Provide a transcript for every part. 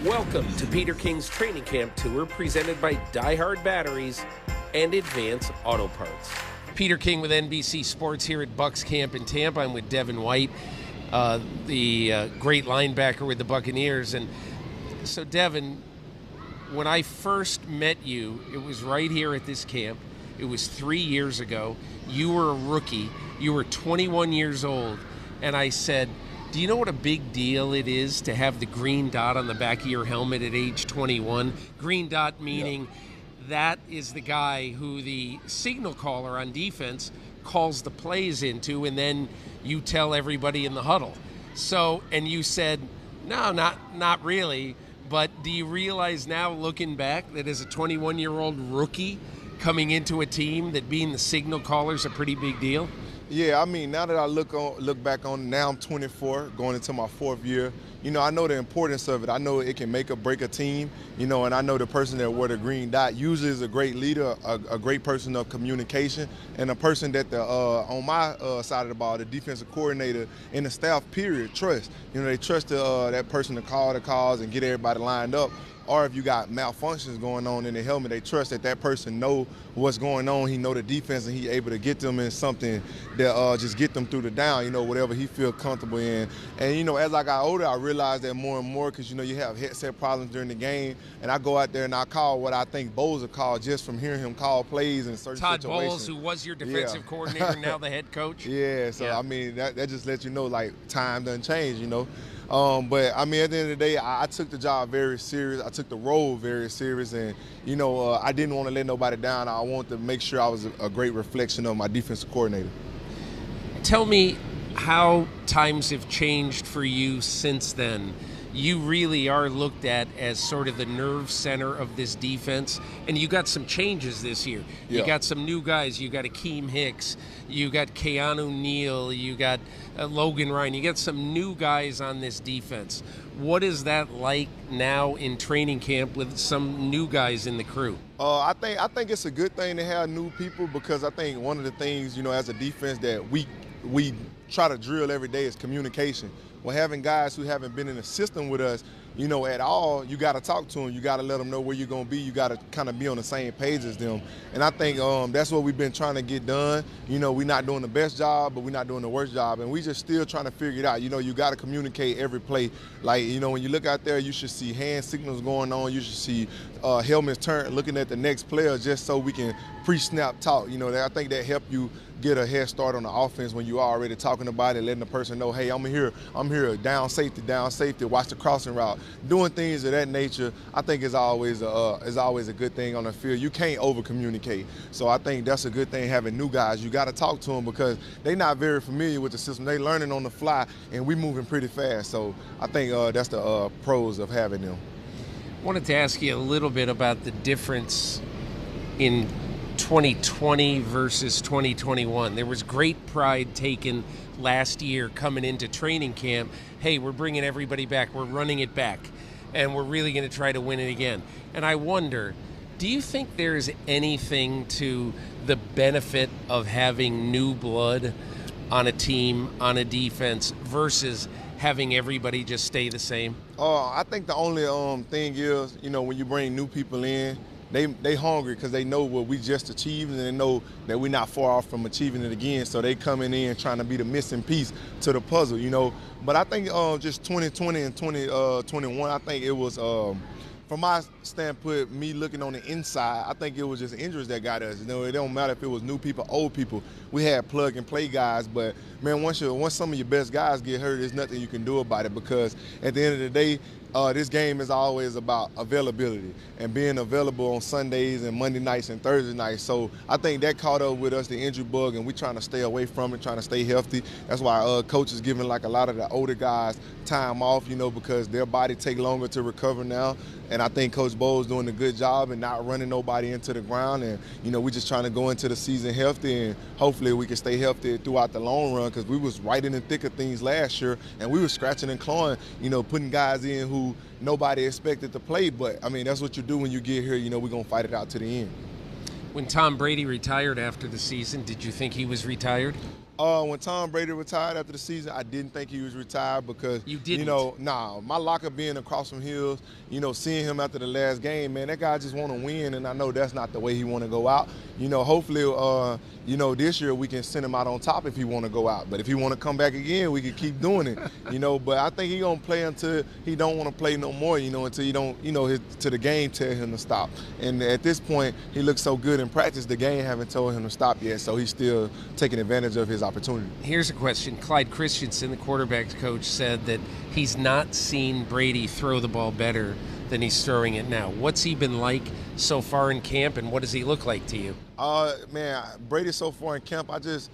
Welcome to Peter King's Training Camp Tour, presented by Die Hard Batteries and Advance Auto Parts. Peter King with NBC Sports here at Bucs Camp in Tampa. I'm with Devin White, the great linebacker with the Buccaneers. And so, Devin, when I first met you, it was right here at this camp. It was 3 years ago. You were a rookie. You were 21 years old. And I said, do you know what a big deal it is to have the green dot on the back of your helmet at age 21? Green dot meaning that is the guy who the signal caller on defense calls the plays into, and then you tell everybody in the huddle. So, and you said, no, not really. But do you realize now, looking back, that as a 21-year-old rookie coming into a team, that being the signal caller is a pretty big deal? Yeah, I mean, now that I look back on, now I'm 24, going into my fourth year. You know, I know the importance of it. I know it can make or break a team, you know, and I know the person that wore the green dot usually is a great leader, a great person of communication, and a person that on my side of the ball, the defensive coordinator and the staff, period, trust. You know, they trust that person to call the calls and get everybody lined up. Or if you got malfunctions going on in the helmet, they trust that person know what's going on. He know the defense, and he able to get them in something that just get them through the down, you know, whatever he feel comfortable in. And, you know, as I got older, I realized that more and more because, you know, you have headset problems during the game. And I go out there and I call what I think Bowles will call just from hearing him call plays in certain situations. Todd Bowles, who was your defensive coordinator, now the head coach. Yeah, so, I mean, that just lets you know, like, time doesn't change, you know. But, I mean, at the end of the day, I took the job very serious. I took the role very serious. And, you know, I didn't want to let nobody down. I wanted to make sure I was a great reflection of my defensive coordinator. Tell me how times have changed for you since then. You really are looked at as sort of the nerve center of this defense, and you got some changes this year. Yeah. You got some new guys. You got Akeem Hicks. You got Keanu Neal. You got Logan Ryan. You got some new guys on this defense. What is that like now in training camp with some new guys in the crew? I think it's a good thing to have new people, because I think one of the things, you know, as a defense that we try to drill every day is communication. Well, having guys who haven't been in the system with us, you know, at all, you got to talk to them. You got to let them know where you're going to be. You got to kind of be on the same page as them. And I think that's what we've been trying to get done. You know, we're not doing the best job, but we're not doing the worst job. And we just still trying to figure it out. You know, you got to communicate every play. Like, you know, when you look out there, you should see hand signals going on. You should see helmets turn, looking at the next player, just so we can pre-snap talk. You know, I think that help you get a head start on the offense when you are already talking about it, letting the person know, hey, I'm here, down safety, watch the crossing route. Doing things of that nature, I think is always a good thing on the field. You can't over-communicate. So I think that's a good thing, having new guys. You got to talk to them because they're not very familiar with the system. They're learning on the fly, and we're moving pretty fast. So I think that's the pros of having them. I wanted to ask you a little bit about the difference in 2020 versus 2021. There was great pride taken last year coming into training camp. Hey, we're bringing everybody back. We're running it back. And we're really going to try to win it again. And I wonder, do you think there's anything to the benefit of having new blood on a team, on a defense, versus having everybody just stay the same? I think the only thing is, you know, when you bring new people in, they hungry because they know what we just achieved, and they know that we're not far off from achieving it again. So they coming in trying to be the missing piece to the puzzle, you know. But I think just 2020 and 2021, I think it was, from my standpoint, me looking on the inside, I think it was just injuries that got us. You know, it don't matter if it was new people, old people. We had plug and play guys, but man, once some of your best guys get hurt, there's nothing you can do about it, because at the end of the day, this game is always about availability and being available on Sundays and Monday nights and Thursday nights. So I think that caught up with us, the injury bug, and we're trying to stay away from it, trying to stay healthy. That's why coach is giving like a lot of the older guys time off, you know, because their body take longer to recover now. And I think Coach Bowles doing a good job and not running nobody into the ground. And, you know, we're just trying to go into the season healthy, and hopefully we can stay healthy throughout the long run, because we was right in the thick of things last year, and we were scratching and clawing, you know, putting guys in who nobody expected to play. But, I mean, that's what you do when you get here. You know, we're going to fight it out to the end. When Tom Brady retired after the season, did you think he was retired? When Tom Brady retired after the season, I didn't think he was retired because, You didn't? my locker being across from Hills, seeing him after the last game, man, that guy just want to win, and I know that's not the way he want to go out. Hopefully, this year we can send him out on top if he want to go out. But if he want to come back again, we can keep doing it, But I think he going to play until he don't want to play no more, until he don't, till the game tell him to stop. And at this point, he looks so good in practice, the game haven't told him to stop yet, so he's still taking advantage of his opportunity. Here's a question. Clyde Christensen, the quarterback's coach, said that he's not seen Brady throw the ball better than he's throwing it now. What's he been like so far in camp, and what does he look like to you? Man, Brady so far in camp, I just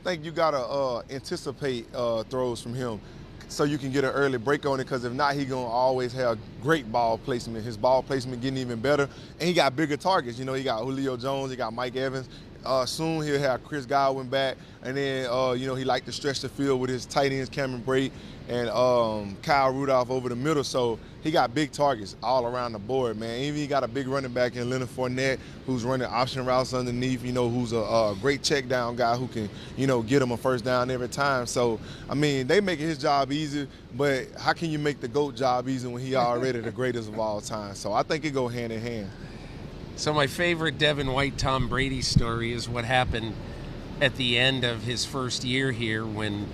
think you gotta anticipate throws from him so you can get an early break on it, because if not, he gonna always have great ball placement. His ball placement getting even better, and he got bigger targets. He got Julio Jones, he got Mike Evans. Soon he'll have Chris Godwin back, and then he like to stretch the field with his tight ends Cameron Brate and Kyle Rudolph over the middle. So he got big targets all around the board, man. Even he got a big running back in Leonard Fournette who's running option routes underneath. Who's a great check down guy who can get him a first down every time. So I mean, they making his job easy, but how can you make the GOAT job easy when he already the greatest of all time? So I think it go hand in hand. So my favorite Devin White, Tom Brady story is what happened at the end of his first year here, when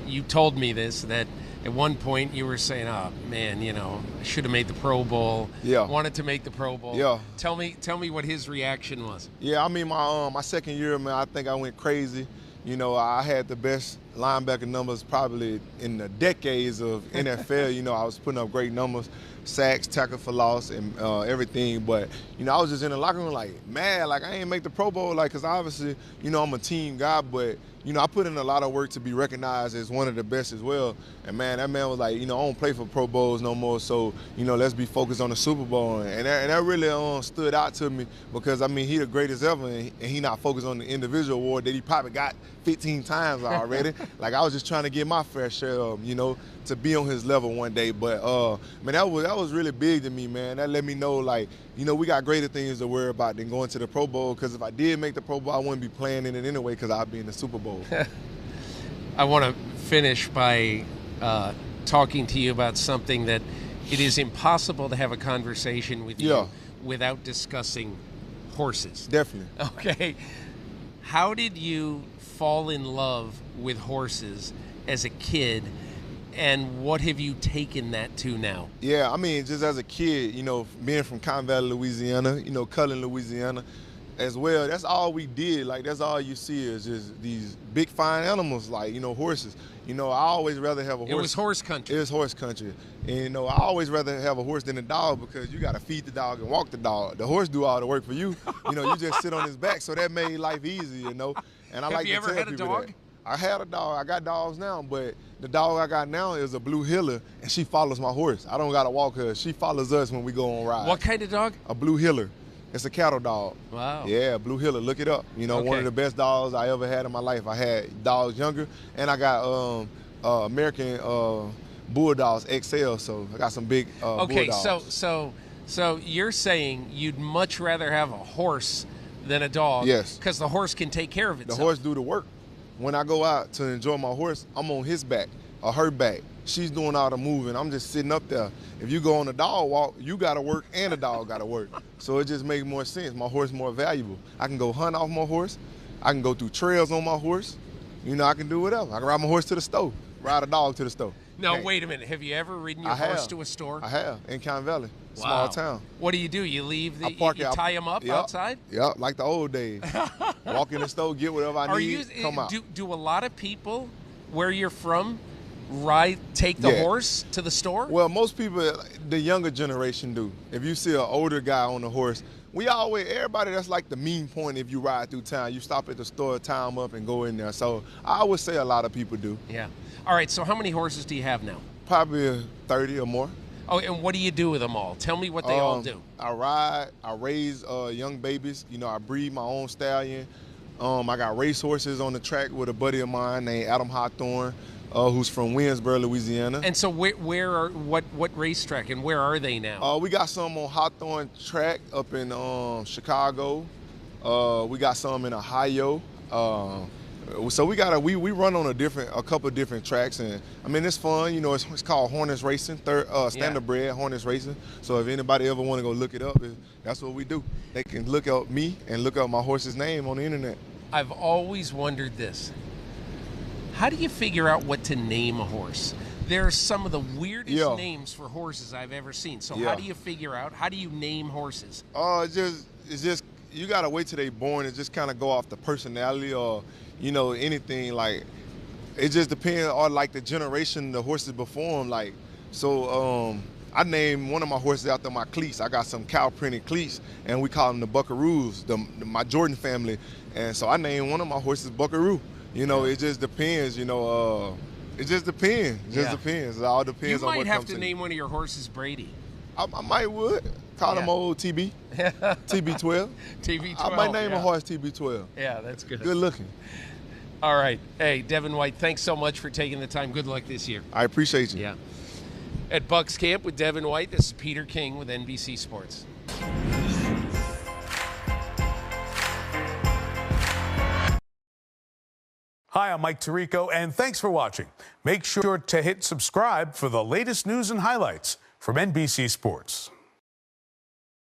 you told me this, that at one point you were saying, oh, man, I should have made the Pro Bowl. Yeah. Wanted to make the Pro Bowl. Yeah. Tell me what his reaction was. Yeah, I mean, my second year, man, I think I went crazy. I had the best linebacker numbers probably in the decades of NFL. I was putting up great numbers, sacks, tackle for loss, and everything. But, I was just in the locker room like, man, like I ain't make the Pro Bowl, like, because obviously, I'm a team guy, but, I put in a lot of work to be recognized as one of the best as well. And, man, that man was like, I don't play for Pro Bowls no more, so, let's be focused on the Super Bowl. And that really stood out to me because, I mean, he the greatest ever, and he not focused on the individual award that he probably got 15 times already. Like, I was just trying to get my fair share of, to be on his level one day. But, man, that was really big to me, man. That let me know, like, we got greater things to worry about than going to the Pro Bowl, because if I did make the Pro Bowl, I wouldn't be playing in it anyway because I'd be in the Super Bowl. I want to finish by talking to you about something that it is impossible to have a conversation with you without discussing horses. Definitely. Okay. How did you fall in love with horses as a kid, and what have you taken that to now? Yeah, I mean, just as a kid, being from Cotton Valley, Louisiana, Cullen, Louisiana, as well, that's all we did. Like, that's all you see is just these big, fine animals, like, horses. I always rather have a horse. It was horse country. It was horse country. And, I always rather have a horse than a dog, because you got to feed the dog and walk the dog. The horse do all the work for you. You just sit on his back, so that made life easy, And I like to tell people that. Have you ever had a dog? I had a dog. I got dogs now, but the dog I got now is a blue heeler, and she follows my horse. I don't got to walk her. She follows us when we go on rides. What kind of dog? A blue heeler. It's a cattle dog. Wow. Yeah, blue heeler. Look it up. One of the best dogs I ever had in my life. I had dogs younger, and I got American Bulldogs XL, so I got some big Bulldogs. Okay, so you're saying you'd much rather have a horse than a dog? Yes. Because the horse can take care of itself. The horse do the work. When I go out to enjoy my horse, I'm on his back or her back. She's doing all the moving. I'm just sitting up there. If you go on a dog walk, you got to work and the dog got to work. So it just makes more sense. My horse is more valuable. I can go hunt off my horse. I can go through trails on my horse. I can do whatever. I can ride my horse to the store, ride a dog to the store. No, wait a minute. Have you ever ridden your horse to a store? I have, in Cotton Valley, small town. What do? You leave you tie him up outside? Yep, like the old days. Walk in the store, get whatever I need, come out. Do a lot of people where you're from take the horse to the store? Well, most people, the younger generation do. If you see an older guy on a horse, everybody, that's like the mean point. If you ride through town, you stop at the store, tie them up, and go in there. So I would say a lot of people do. Yeah. All right, so how many horses do you have now? Probably 30 or more. Oh, and what do you do with them all? Tell me what they all do. I ride, I raise young babies. I breed my own stallion. I got race horses on the track with a buddy of mine named Adam Hawthorne, who's from Winsboro, Louisiana. And so what racetrack and where are they now? We got some on Hawthorne track up in Chicago. We got some in Ohio. So we run on a couple of different tracks, and I mean it's fun. You know, it's called Hornets Racing, standard bred Hornets Racing. So if anybody ever want to go look it up, that's what we do. They can look up me and look up my horse's name on the internet. I've always wondered this. How do you figure out what to name a horse? There's some of the weirdest names for horses I've ever seen. So how do you figure out? How do you name horses? It's just you gotta wait till they're born and just kind of go off the personality or, you know, anything. Like, it just depends on like the generation the horses before them. Like, so I named one of my horses after my cleats. I got some cow printed cleats, and we call them the Buccaneers, my Jordan family. And so I named one of my horses Buckaroo. You know, it just depends. You know, it just depends. It just depends. It all depends on what comes. You might have to name one of your horses Brady. I might would. Call him old TB. TB12. TB12. I might name a horse TB12. Yeah, that's good. Good looking. All right. Hey, Devin White, thanks so much for taking the time. Good luck this year. I appreciate you. Yeah. At Bucks Camp with Devin White, this is Peter King with NBC Sports. Hi, I'm Mike Tirico, and thanks for watching. Make sure to hit subscribe for the latest news and highlights from NBC Sports.